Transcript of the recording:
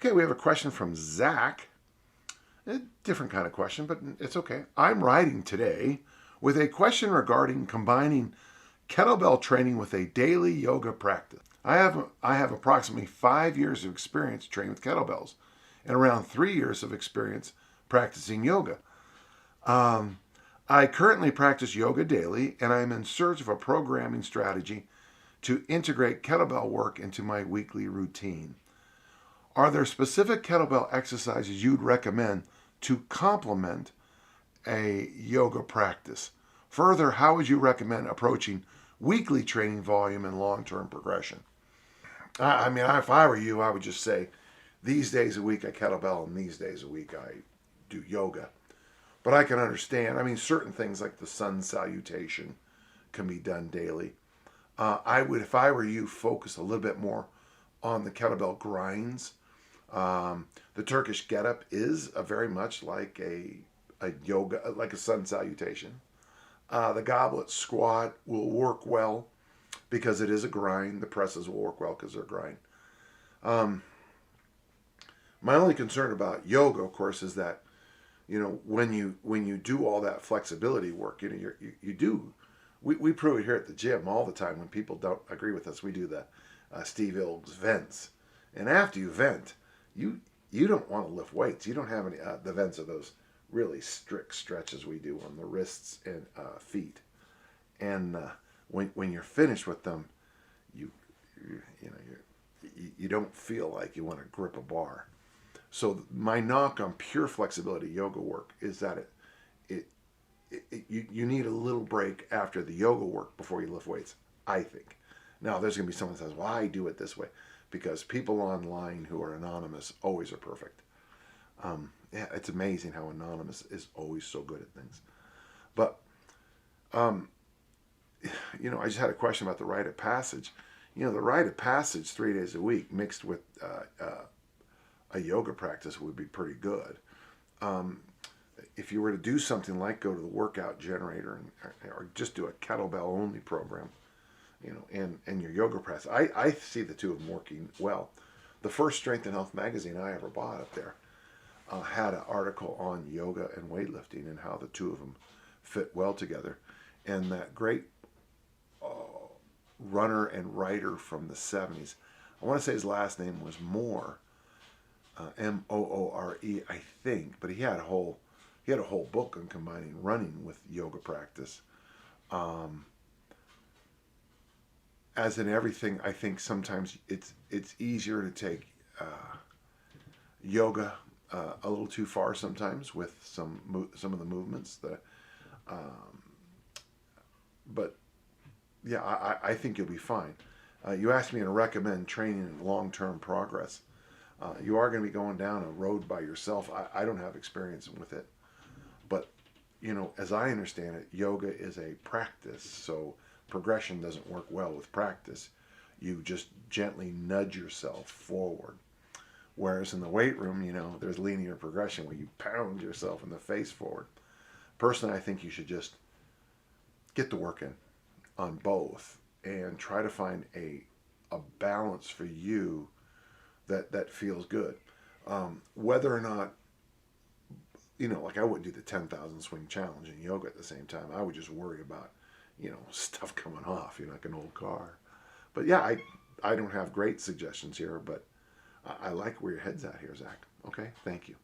Okay, we have a question from Zach. A different kind of question, but it's okay. I'm writing today with a question regarding combining kettlebell training with a daily yoga practice. I have approximately 5 years of experience training with kettlebells and around 3 years of experience practicing yoga. I currently practice yoga daily, and I'm in search of a programming strategy to integrate kettlebell work into my weekly routine. Are there specific kettlebell exercises you'd recommend to complement a yoga practice? Further, how would you recommend approaching weekly training volume and long-term progression? I mean, if I were you, I would just say these days a week I kettlebell and these days a week I do yoga. But I can understand, I mean, certain things like the sun salutation can be done daily. I would, if I were you, focus a little bit more on the kettlebell grinds. The Turkish get-up is very much like a yoga, like a sun salutation. The goblet squat will work well because it is a grind. The presses will work well because they're a grind. My only concern about yoga, of course, is that when you do all that flexibility work, you do. We prove it here at the gym all the time. When people don't agree with us, we do the Steve Ilgs vents, and after you vent, you don't want to lift weights. You don't have any the vents of those really strict stretches we do on the wrists and feet. And when you're finished with them, you don't feel like you want to grip a bar. So my knock on pure flexibility yoga work is that you need a little break after the yoga work before you lift weights, I think. Now there's going to be someone who says, well, I do it this way, because people online who are anonymous always are perfect. Yeah, it's amazing how anonymous is always so good at things. But I just had a question about the rite of passage. The rite of passage 3 days a week mixed with a yoga practice would be pretty good. If you were to do something like go to the workout generator or just do a kettlebell only program, and your yoga practice, I see the two of them working well. The first Strength and Health magazine I ever bought up there had an article on yoga and weightlifting and how the two of them fit well together. And that great runner and writer from the 70s, I want to say his last name was Moore, Moore, I think, but he had a whole book on combining running with yoga practice. As in everything, I think sometimes it's easier to take yoga a little too far sometimes with some of the movements. But yeah, I think you'll be fine. You asked me to recommend training in long-term progress. You are going to be going down a road by yourself. I don't have experience with it. But, as I understand it, yoga is a practice. So progression doesn't work well with practice. You just gently nudge yourself forward. Whereas in the weight room, there's linear progression where you pound yourself in the face forward. Personally, I think you should just get to work in on both and try to find a balance for you that feels good. Whether or not, like I wouldn't do the 10,000 swing challenge in yoga at the same time. I would just worry about, stuff coming off, like an old car. But yeah, I don't have great suggestions here, but I like where your head's at here, Zach. Okay, thank you.